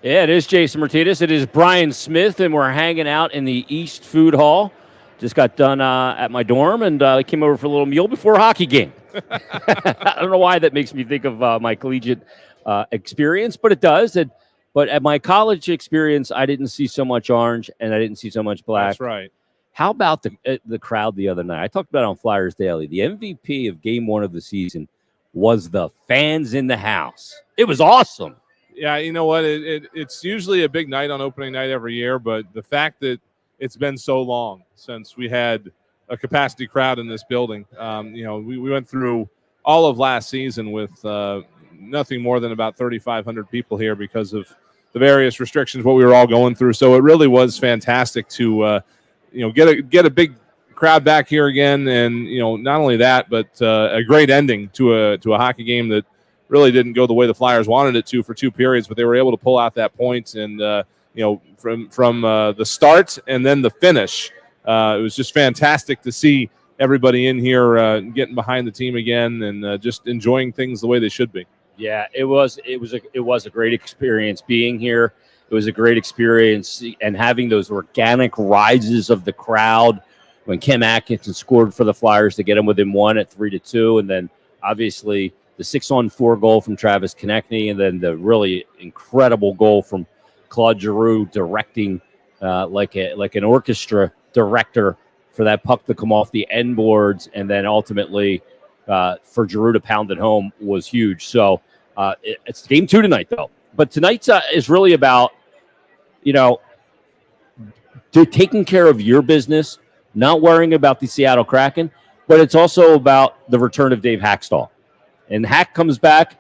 Yeah, it is Jason Myrtetus. It is Brian Smith, and we're hanging out in the East Food Hall. Just got done at my dorm, and came over for a little meal before a hockey game. I don't know why that makes me think of my collegiate experience, but it does. But at my college experience, I didn't see so much orange, and I didn't see so much black. That's right. How about the crowd the other night? I talked about it on Flyers Daily. The MVP of Game 1 of the season was the fans in the house. It was awesome. Yeah, you know what? It's usually a big night on opening night every year, but the fact that it's been so long since we had a capacity crowd in this building, we went through all of last season with nothing more than about 3,500 people here because of the various restrictions, what we were all going through. So it really was fantastic to get a big crowd back here again, and not only that, but a great ending to a hockey game that really didn't go the way the Flyers wanted it to for 2 periods, but they were able to pull out that point. And from the start and then the finish, it was just fantastic to see everybody in here getting behind the team again and just enjoying things the way they should be. Yeah, it was a great experience being here. It was a great experience, and having those organic rises of the crowd when Kim Atkinson scored for the Flyers to get them within 1 at 3-2, and then obviously the 6-on-4 goal from Travis Konechny, and then the really incredible goal from Claude Giroux directing like an orchestra director for that puck to come off the end boards, and then ultimately for Giroux to pound it home was huge. So it's Game 2 tonight, though. But tonight's is really about, taking care of your business, not worrying about the Seattle Kraken, but it's also about the return of Dave Hakstol. And Hack comes back,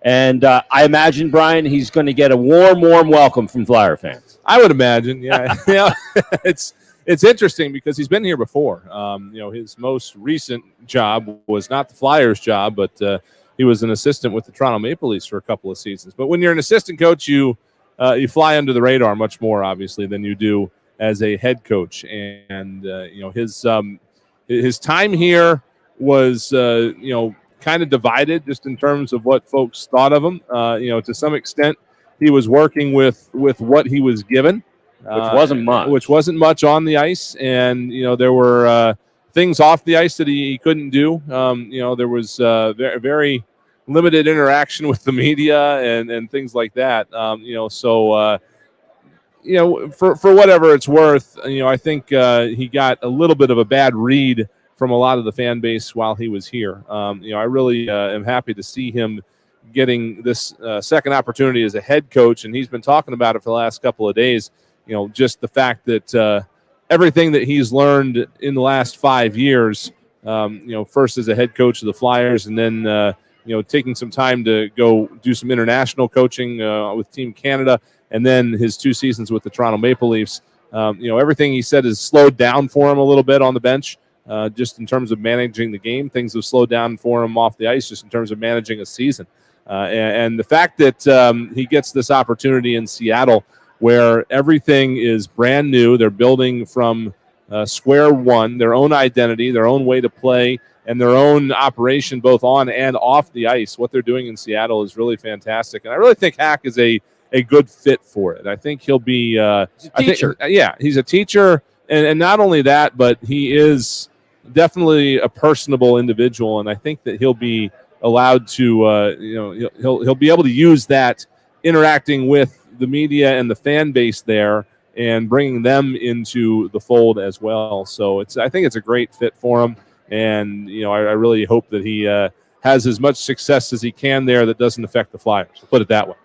and I imagine, Brian, he's going to get a warm welcome from Flyer fans. I would imagine, yeah. It's interesting because he's been here before. His most recent job was not the Flyers' job, but he was an assistant with the Toronto Maple Leafs for a couple of seasons. But when you're an assistant coach, you fly under the radar much more, obviously, than you do as a head coach. And his time here was kind of divided just in terms of what folks thought of him. To some extent, he was working with what he was given, which wasn't much on the ice, and there were things off the ice that he couldn't do. There was very, very limited interaction with the media and things like that. For whatever it's worth, I think he got a little bit of a bad read from a lot of the fan base while he was here. I really am happy to see him getting this second opportunity as a head coach, and he's been talking about it for the last couple of days. Just the fact that everything that he's learned in the last 5 years, first as a head coach of the Flyers, and then taking some time to go do some international coaching with Team Canada, and then his 2 seasons with the Toronto Maple Leafs. Everything he said has slowed down for him a little bit on the bench. Just in terms of managing the game, things have slowed down for him off the ice just in terms of managing a season. And the fact that he gets this opportunity in Seattle where everything is brand new, they're building from square one, their own identity, their own way to play, and their own operation both on and off the ice. What they're doing in Seattle is really fantastic. And I really think Hack is a good fit for it. I think he'll be he's a teacher. He's a teacher. And not only that, but he is definitely a personable individual, and I think that he'll be allowed to, he'll be able to use that interacting with the media and the fan base there and bringing them into the fold as well. So I think it's a great fit for him, and I really hope that he has as much success as he can there that doesn't affect the Flyers. Put it that way.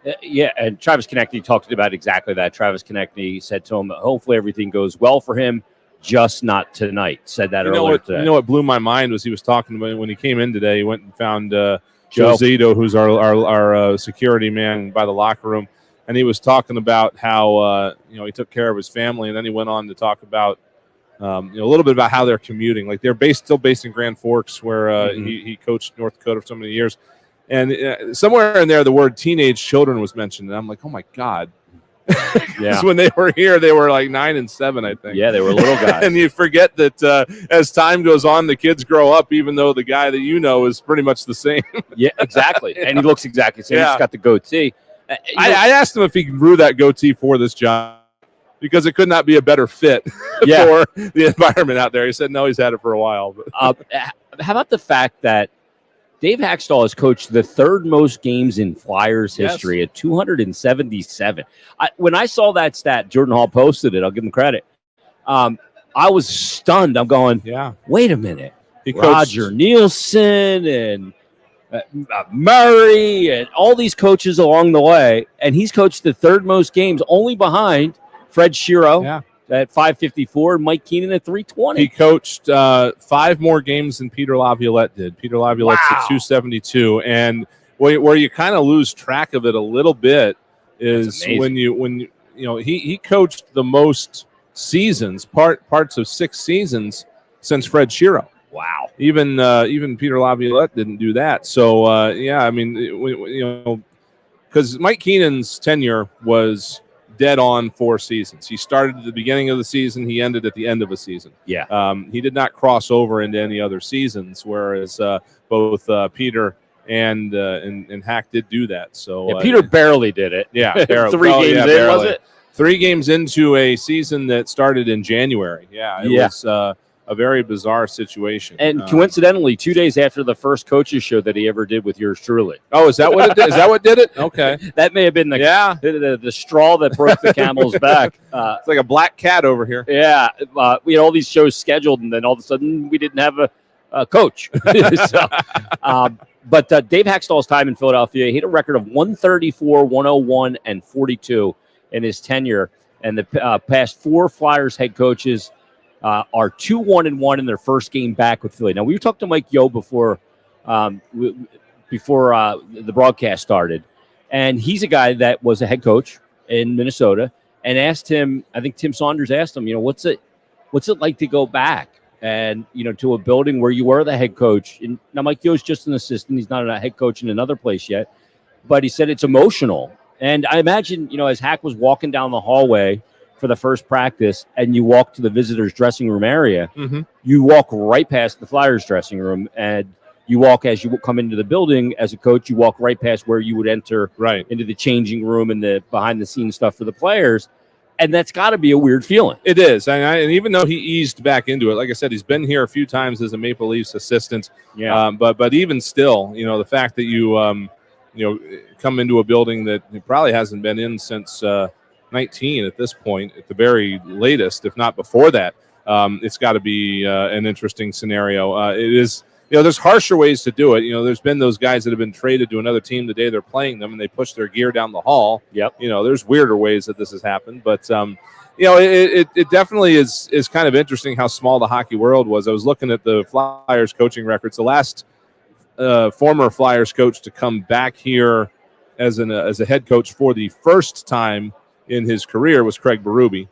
And Travis Konechny talked about exactly that. Travis Konechny said to him, hopefully everything goes well for him, just not tonight. Said that earlier today. What blew my mind was he was talking about when he came in today. He went and found Joe Zito, who's our security man by the locker room, and he was talking about how he took care of his family, and then he went on to talk about a little bit about how they're commuting. Like they're still based in Grand Forks, where he coached North Dakota for so many years, and somewhere in there the word teenage children was mentioned, and I'm like, oh my God. Yeah. When they were here, they were like 9 and 7, I think. Yeah, they were little guys. And you forget that as time goes on, the kids grow up, even though the guy that is pretty much the same. Yeah, exactly. And he looks exactly the same. He's got the goatee. I asked him if he grew that goatee for this job because it could not be a better fit for the environment out there. He said, no, he's had it for a while. How about the fact that Dave Hakstol has coached the third most games in Flyers history at 277. When I saw that stat, Jordan Hall posted it. I'll give him credit. I was stunned. I'm going, wait a minute. Roger Nielsen and Murray and all these coaches along the way, and he's coached the third most games, only behind Fred Shiro at 554 and Mike Keenan at 320. He coached 5 more games than Peter Laviolette did. Peter Laviolette's at 272, and where you kind of lose track of it a little bit is when you know he coached the most seasons, parts of 6 seasons since Fred Shiro. Wow. Even Peter Laviolette didn't do that. So I mean, because Mike Keenan's tenure was dead on 4 seasons. He started at the beginning of the season. He ended at the end of a season. Yeah. He did not cross over into any other seasons, whereas both Peter and Hack did do that. So Peter barely did it. Yeah, barely. 3 games in, barely. Was it? 3 games into a season that started in January. Yeah, it was a very bizarre situation. And coincidentally, 2 days after the first coaches show that he ever did with yours truly. Oh, is that what it did? Is that what did it? Okay. That may have been the straw that broke the camel's back. It's like a black cat over here. Yeah. We had all these shows scheduled, and then all of a sudden we didn't have a coach. But Dave Hakstol's time in Philadelphia, he had a record of 134, 101, and 42 in his tenure. And the past 4 Flyers head coaches are 2-1-1 in their first game back with Philly. Now, we talked to Mike Yeo before the broadcast started, and he's a guy that was a head coach in Minnesota, and asked him, I think Tim Saunders asked him, what's it like to go back and, to a building where you were the head coach? And now Mike Yeo's just an assistant. He's not a head coach in another place yet, but he said it's emotional. And I imagine, as Hack was walking down the hallway for the first practice and you walk to the visitors' dressing room area, you walk right past the Flyers dressing room, and you walk as you come into the building as a coach, you walk right past where you would enter into the changing room and the behind-the-scenes stuff for the players. And that's got to be a weird feeling. It is. And even though he eased back into it, like I said, he's been here a few times as a Maple Leafs assistant. Yeah. But even still, the fact that you come into a building that he probably hasn't been in since 19 at this point, at the very latest, if not before that, it's got to be an interesting scenario. It is, there's harsher ways to do it. There's been those guys that have been traded to another team the day they're playing them, and they push their gear down the hall. Yep. There's weirder ways that this has happened, but it definitely is kind of interesting how small the hockey world was. I was looking at the Flyers coaching records. The last former Flyers coach to come back here as a head coach for the first time in his career was Craig Berube.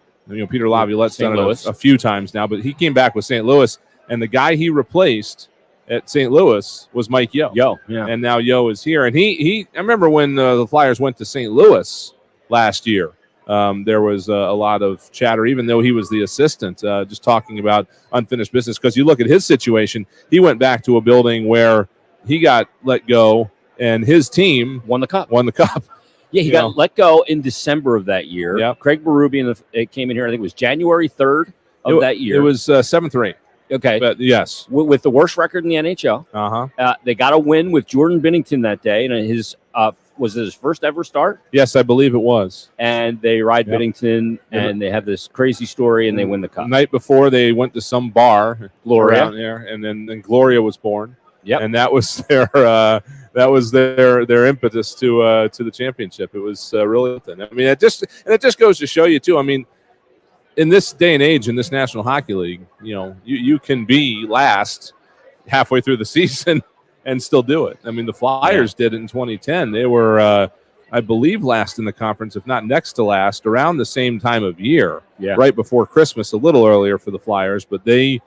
Peter Laviolette's done it a few times now, but he came back with St. Louis, and the guy he replaced at St. Louis was Mike Yeo. And now Yeo is here. And I remember when the Flyers went to St. Louis last year, there was a lot of chatter, even though he was the assistant, just talking about unfinished business. Because you look at his situation, he went back to a building where he got let go, and his team won the cup. Yeah, he got let go in December of that year. Yep. Craig Berube came in here, I think it was January 3rd of that year. It was 7th or 8th. Okay. But yes. With the worst record in the NHL. They got a win with Jordan Binnington that day, and was it his first ever start? Yes, I believe it was. And they ride Binnington, and they have this crazy story, and they win the cup. The night before, they went to some bar, Gloria, around there, and then Gloria was born. Yep. And that was their impetus to the championship. It was really thin. I mean, it just goes to show you too. I mean, in this day and age, in this National Hockey League, you can be last halfway through the season and still do it. I mean, the Flyers did it in 2010. They were, I believe, last in the conference, if not next to last, around the same time of year, right before Christmas, a little earlier for the Flyers, but they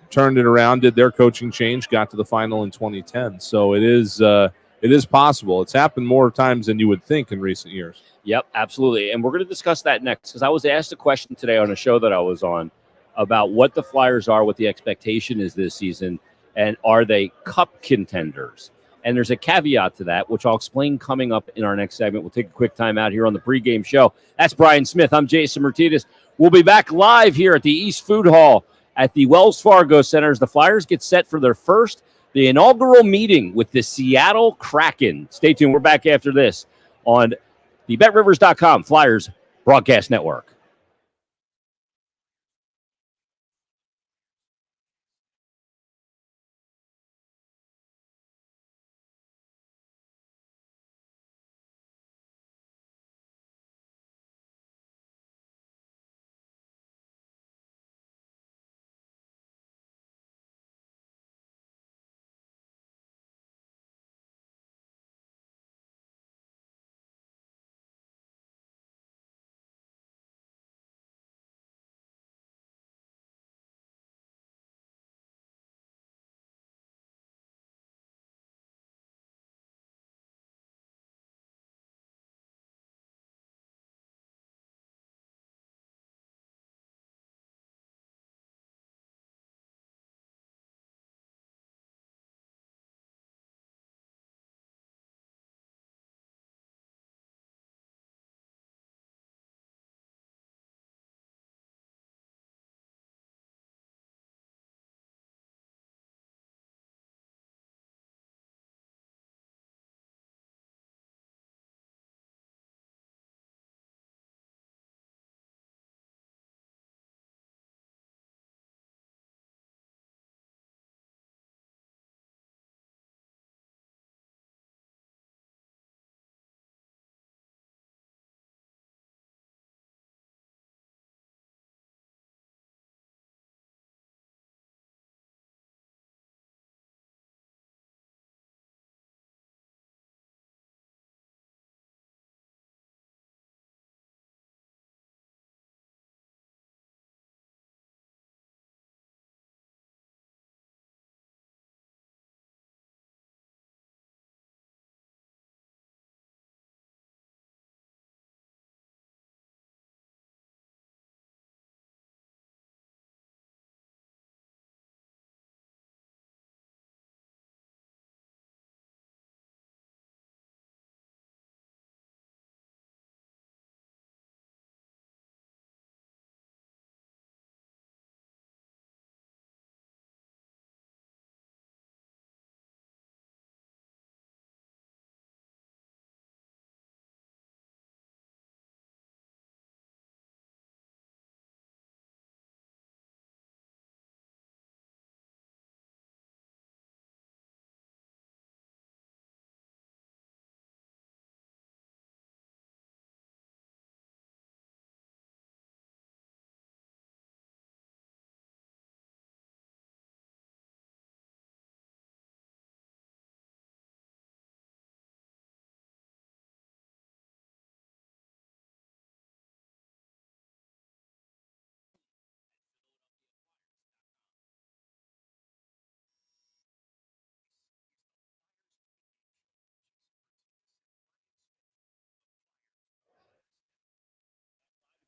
turned it around, did their coaching change, got to the final in 2010. So it is possible. It's happened more times than you would think in recent years. Yep, absolutely. And we're going to discuss that next, because I was asked a question today on a show that I was on about what the Flyers are, what the expectation is this season, and are they cup contenders? And there's a caveat to that, which I'll explain coming up in our next segment. We'll take a quick time out here on the pregame show. That's Brian Smith. I'm Jason Myrtetus. We'll be back live here at the East Food Hall at the Wells Fargo Center as the Flyers get set for the inaugural meeting with the Seattle Kraken. Stay tuned. We're back after this on the BetRivers.com Flyers Broadcast Network.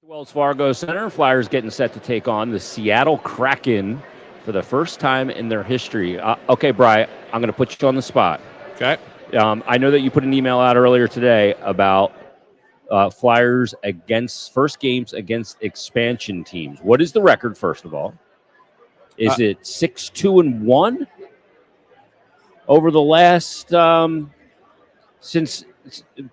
Wells Fargo Center, Flyers getting set to take on the Seattle Kraken for the first time in their history. Okay, Brian, I'm going to put you on the spot. Okay. I know that you put an email out earlier today about Flyers first games against expansion teams. What is the record, first of all? Is it 6-2-1 over the last since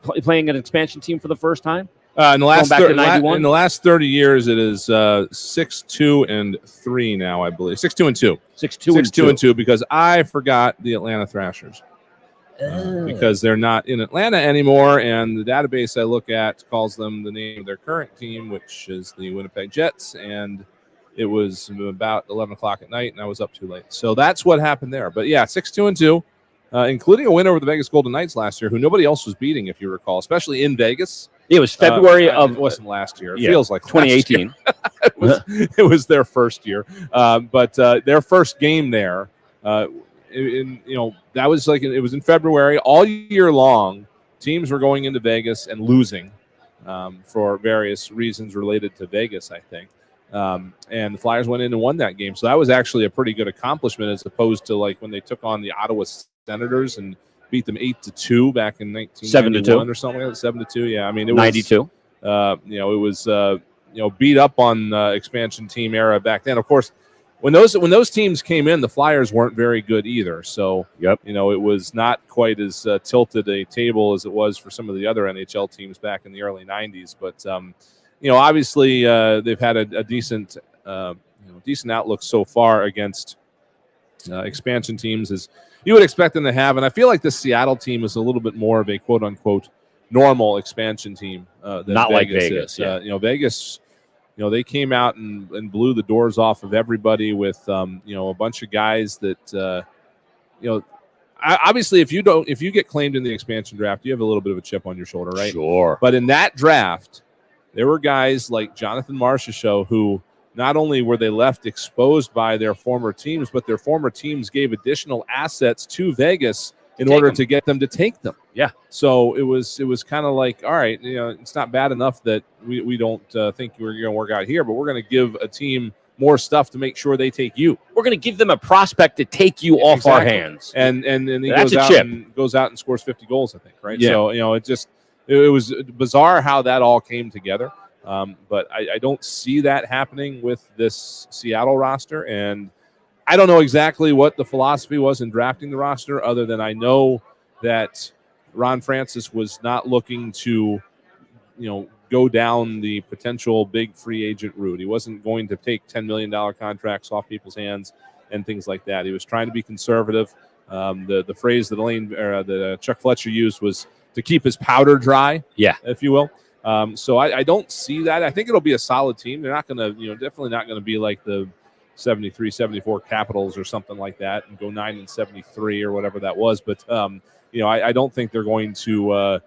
playing an expansion team for the first time? In the last 30 years, it is 6-2-3 now, I believe. 6-2-2. 6-2-2 because I forgot the Atlanta Thrashers. Because they're not in Atlanta anymore, and the database I look at calls them the name of their current team, which is the Winnipeg Jets, and it was about 11 o'clock at night, and I was up too late. So that's what happened there. But, yeah, 6-2-2, including a win over the Vegas Golden Knights last year, who nobody else was beating, if you recall, especially in Vegas. It was February it wasn't last year. It feels like 2018. It was their first year. But their first game there, that was it was in February. All year long, teams were going into Vegas and losing for various reasons related to Vegas, I think. And the Flyers went in and won that game. So that was actually a pretty good accomplishment as opposed to like when they took on the Ottawa Senators and beat them 8-2 back in 7-2 or something like that. 7-2. Yeah, I mean it was 92. It was beat up on expansion team era back then. Of course, when those teams came in, the Flyers weren't very good either. So Yep. it was not quite as tilted a table as it was for some of the other NHL teams back in the early 90s. But obviously they've had a decent decent outlook so far against expansion teams, as you would expect them to have. And I feel like the Seattle team is a little bit more of a quote unquote normal expansion team than Not Vegas like Vegas. is. Yeah. Vegas, they came out and blew the doors off of everybody with a bunch of guys that obviously if you get claimed in the expansion draft, you have a little bit of a chip on your shoulder, right? Sure. But in that draft, there were guys like Jonathan Marchessault who not only were they left exposed by their former teams, but their former teams gave additional assets to Vegas in order to get them to take them. Yeah. So it was kind of like, all right, it's not bad enough that we don't think we're going to work out here, but we're going to give a team more stuff to make sure they take you. We're going to give them a prospect to take you off our hands. And he That's goes out and scores 50 goals, I think, right? Yeah. So, it was bizarre how that all came together. But I don't see that happening with this Seattle roster. And I don't know exactly what the philosophy was in drafting the roster, other than I know that Ron Francis was not looking to, go down the potential big free agent route. He wasn't going to take $10 million contracts off people's hands and things like that. He was trying to be conservative. The phrase that Chuck Fletcher used was to keep his powder dry, if you will. So I don't see that. I think it'll be a solid team. They're not going to, definitely not going to be like the 73-74 Capitals or something like that and go 9-73 or whatever that was. But, I don't think they're going to,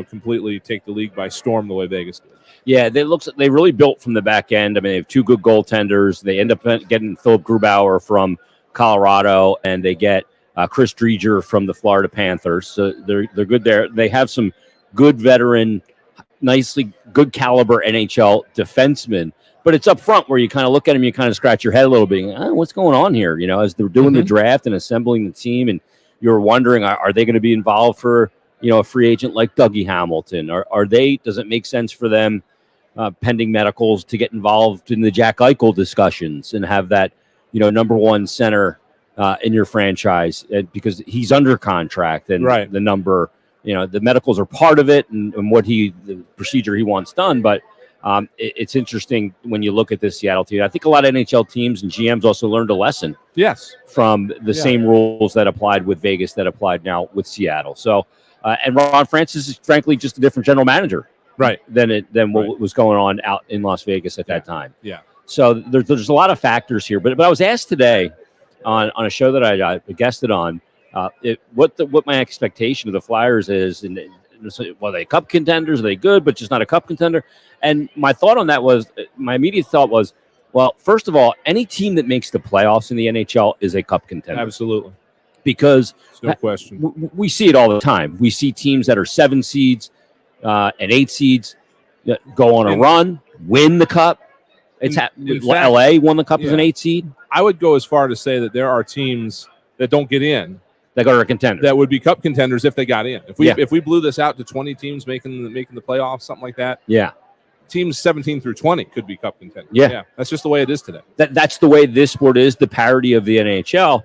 completely take the league by storm the way Vegas did. Yeah, they really built from the back end. I mean, they have two good goaltenders. They end up getting Philip Grubauer from Colorado, and they get Chris Driedger from the Florida Panthers. So they're good there. They have some good veteran, nicely good caliber NHL defensemen, but it's up front where you kind of look at them, you kind of scratch your head a little bit. What's going on here? As they're doing the draft and assembling the team, and you're wondering, are they going to be involved for a free agent like Dougie Hamilton? Does it make sense for them, pending medicals, to get involved in the Jack Eichel discussions and have that, number one center in your franchise because he's under contract and the number, the medicals are part of it and the procedure he wants done. But it's interesting when you look at this Seattle team. I think a lot of NHL teams and GMs also learned a lesson. Yes. From the same rules that applied with Vegas that applied now with Seattle. So, and Ron Francis is frankly just a different general manager, than what was going on out in Las Vegas at that time. Yeah. So there's a lot of factors here. But I was asked today on a show that I guested on what my expectation of the Flyers is, and are they cup contenders? Are they good, but just not a cup contender? And my immediate thought was, well, first of all, any team that makes the playoffs in the NHL is a cup contender. Absolutely. Because no question. We see it all the time. We see teams that are 7 seeds and 8 seeds go on a run, win the cup. LA won the cup as an 8 seed. I would go as far to say that there are teams that don't get in that are contenders. That would be cup contenders if they got in. If we blew this out to 20 teams making the playoffs, something like that. Yeah. Teams 17 through 20 could be cup contenders. Yeah. That's just the way it is today. That's the way this sport is, the parity of the NHL.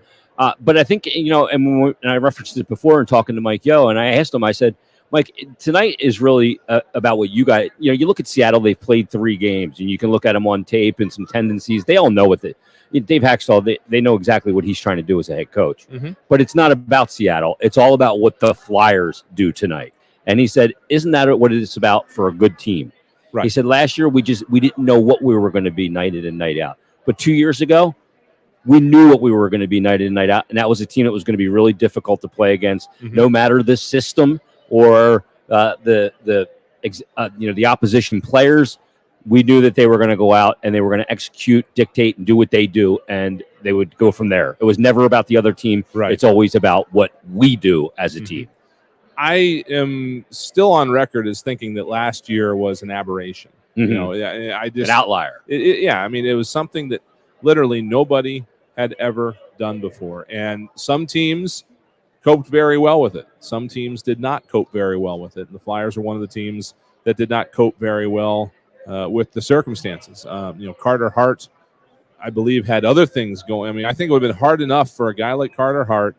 But I think, and I referenced it before in talking to Mike Yo, and I asked him, I said, Mike, tonight is really about what you guys, you look at Seattle, they've played 3 games, and you can look at them on tape and some tendencies. They all know what Dave Hakstol, they know exactly what he's trying to do as a head coach. But it's not about Seattle. It's all about what the Flyers do tonight. And he said, isn't that what it's about for a good team? Right. He said, last year, we didn't know what we were going to be night in and night out. But 2 years ago, we knew what we were going to be night in and night out. And that was a team that was going to be really difficult to play against, no matter the system or the opposition players. We knew that they were going to go out and they were going to execute, dictate, and do what they do, and they would go from there. It was never about the other team. Right. It's always about what we do as a team. I am still on record as thinking that last year was an aberration. I just an outlier. It was something that literally nobody had ever done before, and some teams coped very well with it. Some teams did not cope very well with it. And the Flyers are one of the teams that did not cope very well with the circumstances. Carter Hart, I believe, had other things going. I mean, I think it would have been hard enough for a guy like Carter Hart,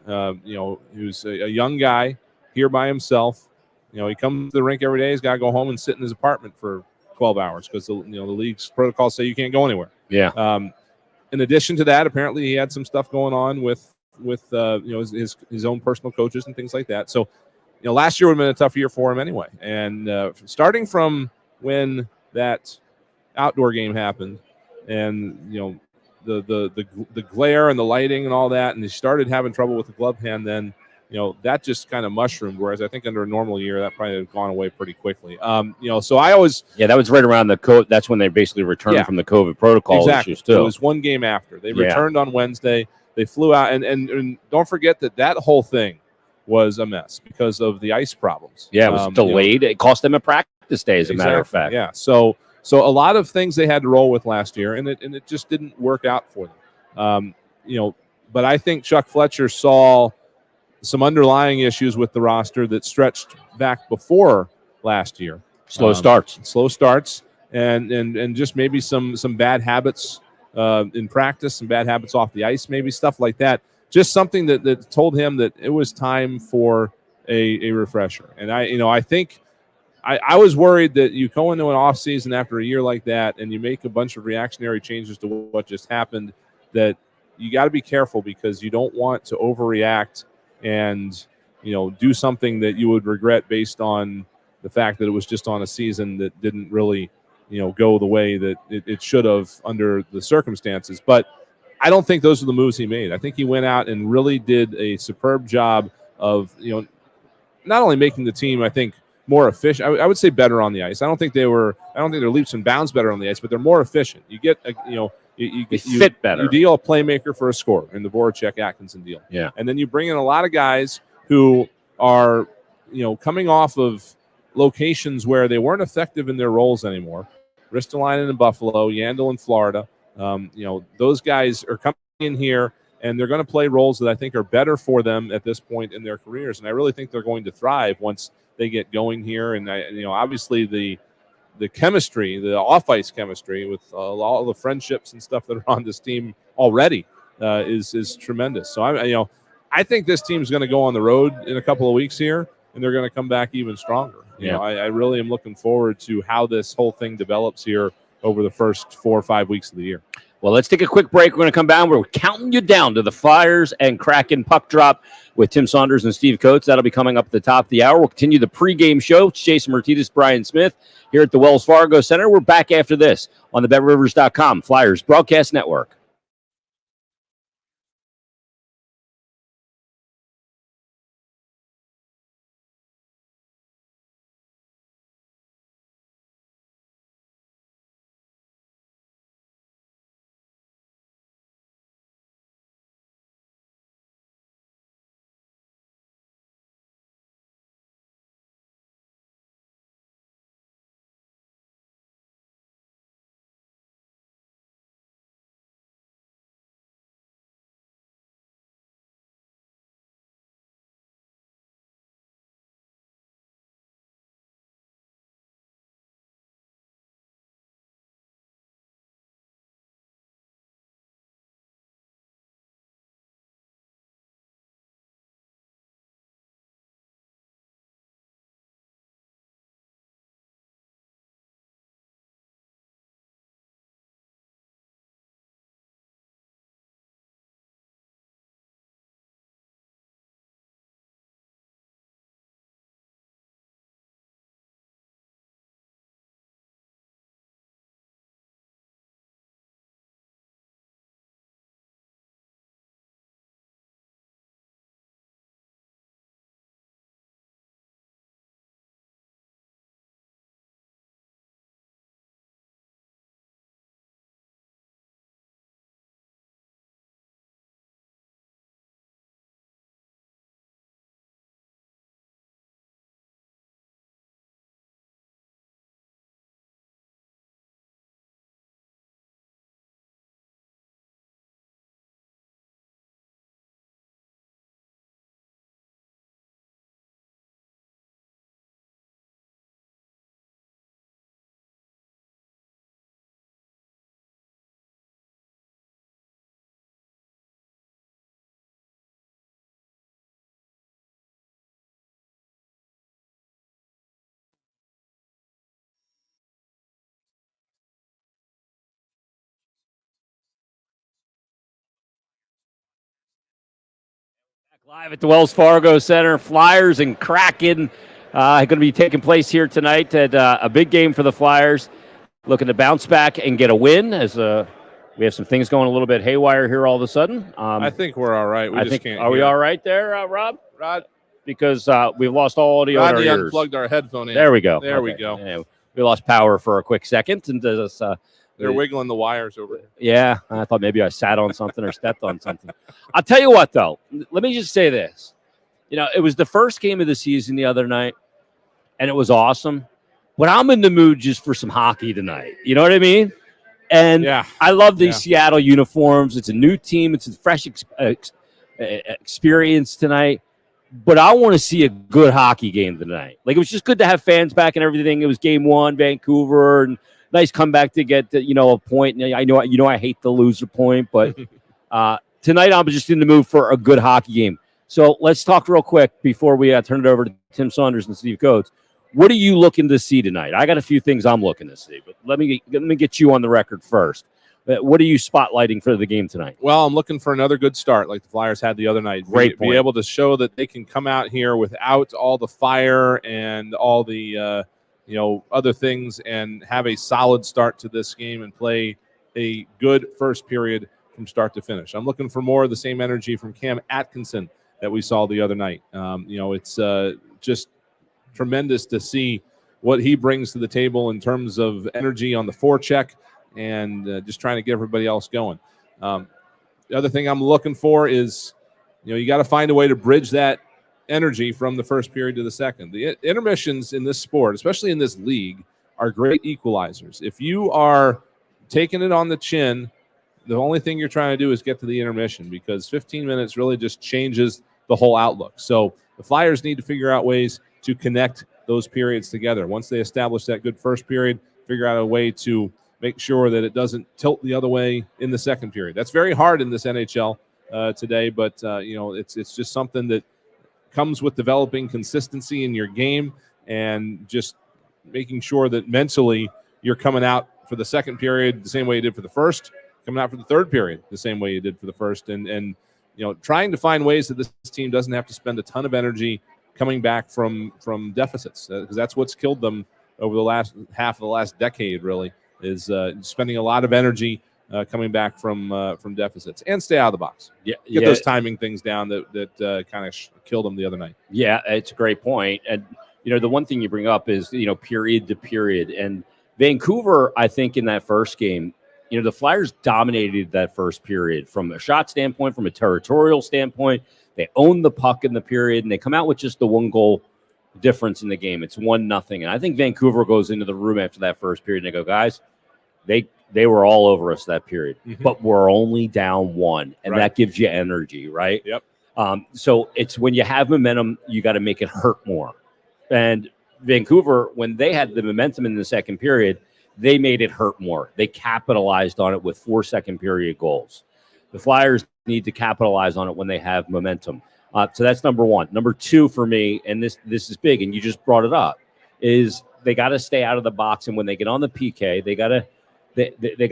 who's a young guy here by himself. He comes to the rink every day. He's got to go home and sit in his apartment for 12 hours because the league's protocols say you can't go anywhere. Yeah. In addition to that, apparently he had some stuff going on with his own personal coaches and things like that. So, last year would have been a tough year for him anyway. And starting from when that outdoor game happened, and the glare and the lighting and all that, and he started having trouble with the glove hand, then that just kind of mushroomed. Whereas I think under a normal year that probably had gone away pretty quickly. So I always that was right around the COVID. That's when they basically returned from the COVID protocol issues too. It was one game after they returned on Wednesday. They flew out, and don't forget that whole thing was a mess because of the ice problems. Yeah, it was delayed. It cost them a practice day, as a matter of fact. Yeah, so a lot of things they had to roll with last year, and it just didn't work out for them. But I think Chuck Fletcher saw some underlying issues with the roster that stretched back before last year. Slow starts, and just maybe some bad habits in practice, some bad habits off the ice, maybe stuff like that. Just something that told him that it was time for a refresher. And I think I was worried that you go into an off season after a year like that and you make a bunch of reactionary changes to what just happened, that you got to be careful because you don't want to overreact and do something that you would regret based on the fact that it was just on a season that didn't really go the way that it should have under the circumstances. But I don't think those are the moves he made. I think he went out and really did a superb job of not only making the team, I think, more efficient. I would say better on the ice. I don't think they're leaps and bounds better on the ice, but they're more efficient. You get you fit better. You deal a playmaker for a score in the Voracek-Atkinson deal. Yeah. And then you bring in a lot of guys who are, coming off of locations where they weren't effective in their roles anymore. Ristolainen in Buffalo, Yandel in Florida. Those guys are coming in here, and they're going to play roles that I think are better for them at this point in their careers. And I really think they're going to thrive once they get going here. And obviously the chemistry, the off-ice chemistry with all the friendships and stuff that are on this team already is tremendous. So I think this team's going to go on the road in a couple of weeks here, and they're going to come back even stronger. I really am looking forward to how this whole thing develops here over the first 4 or 5 weeks of the year. Well, let's take a quick break. We're going to come down. We're counting you down to the Flyers and Kraken puck drop with Tim Saunders and Steve Coates. That'll be coming up at the top of the hour. We'll continue the pregame show. It's Jason Myrtetus, Brian Smith here at the Wells Fargo Center. We're back after this on the BetRivers.com Flyers Broadcast Network. Live at the Wells Fargo Center, Flyers and Kraken going to be taking place here tonight at a big game for the Flyers. Looking to bounce back and get a win as we have some things going a little bit haywire here all of a sudden. I think we're all right. Are we all right there, Rob? Rod? Because we've lost all audio in our ears. Unplugged our headphone in. There we go. There we go. Yeah, we lost power for a quick second. And they're wiggling the wires over here. Yeah, I thought maybe I sat on something or stepped on something. I'll tell you what, though. Let me just say this. It was the first game of the season the other night, and it was awesome. But I'm in the mood just for some hockey tonight. You know what I mean? And I love these Seattle uniforms. It's a new team. It's a fresh experience tonight. But I want to see a good hockey game tonight. Like, it was just good to have fans back and everything. It was game one, Vancouver, and nice comeback to get a point. And I know I hate the loser point, but tonight I'm just in the mood for a good hockey game. So let's talk real quick before we turn it over to Tim Saunders and Steve Coates. What are you looking to see tonight? I got a few things I'm looking to see, but let me get you on the record first. What are you spotlighting for the game tonight? Well, I'm looking for another good start like the Flyers had the other night. Great point. Be able to show that they can come out here without all the fire and all the other things and have a solid start to this game and play a good first period from start to finish. I'm looking for more of the same energy from Cam Atkinson that we saw the other night. It's just tremendous to see what he brings to the table in terms of energy on the forecheck and just trying to get everybody else going. The other thing I'm looking for is, you got to find a way to bridge that energy from the first period to the second. The intermissions in this sport, especially in this league, are great equalizers. If you are taking it on the chin, the only thing you're trying to do is get to the intermission, because 15 minutes really just changes the whole outlook. So the Flyers need to figure out ways to connect those periods together. Once they establish that good first period, figure out a way to make sure that it doesn't tilt the other way in the second period. That's very hard in this NHL today, but it's just something that comes with developing consistency in your game and just making sure that mentally you're coming out for the second period the same way you did for the first, coming out for the third period the same way you did for the first, and trying to find ways that this team doesn't have to spend a ton of energy coming back from deficits, because that's what's killed them over the last half of the last decade, really, is spending a lot of energy coming back from deficits, and stay out of the box. Get those timing things down that kind of killed them the other night. Yeah, it's a great point. And, the one thing you bring up is, period to period. And Vancouver, I think in that first game, the Flyers dominated that first period from a shot standpoint, from a territorial standpoint. They owned the puck in the period, and they come out with just the one goal difference in the game. It's 1-0. And I think Vancouver goes into the room after that first period and they go, guys, they were all over us that period, but we're only down one, and that gives you energy, right? Yep. So it's when you have momentum, you got to make it hurt more. And Vancouver, when they had the momentum in the second period, they made it hurt more. They capitalized on it with 4 second period goals. The Flyers need to capitalize on it when they have momentum. So that's number one. Number two for me, and this is big, and you just brought it up, is they got to stay out of the box, and when they get on the PK, they got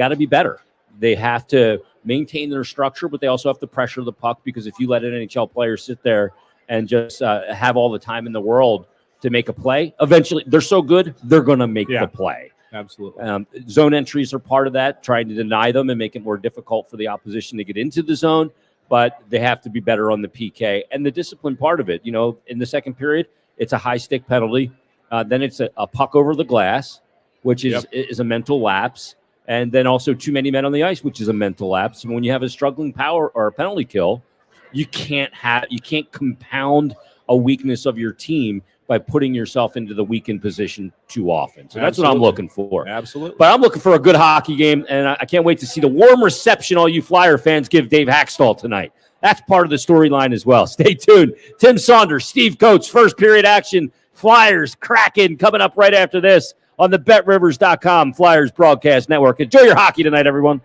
to be better. They have to maintain their structure, but they also have to pressure the puck, because if you let an NHL player sit there and just have all the time in the world to make a play, eventually they're so good, they're going to make the play. Absolutely. Zone entries are part of that, trying to deny them and make it more difficult for the opposition to get into the zone, but they have to be better on the PK. And the discipline part of it, in the second period, it's a high stick penalty. Then it's a puck over the glass, which is a mental lapse. And then also too many men on the ice, which is a mental lapse. And when you have a struggling power or a penalty kill, you can't compound a weakness of your team by putting yourself into the weakened position too often. So that's what I'm looking for. Absolutely. But I'm looking for a good hockey game, and I can't wait to see the warm reception all you Flyer fans give Dave Hakstol tonight. That's part of the storyline as well. Stay tuned. Tim Saunders, Steve Coates, first period action. Flyers, Kraken coming up right after this on the BetRivers.com Flyers Broadcast Network. Enjoy your hockey tonight, everyone.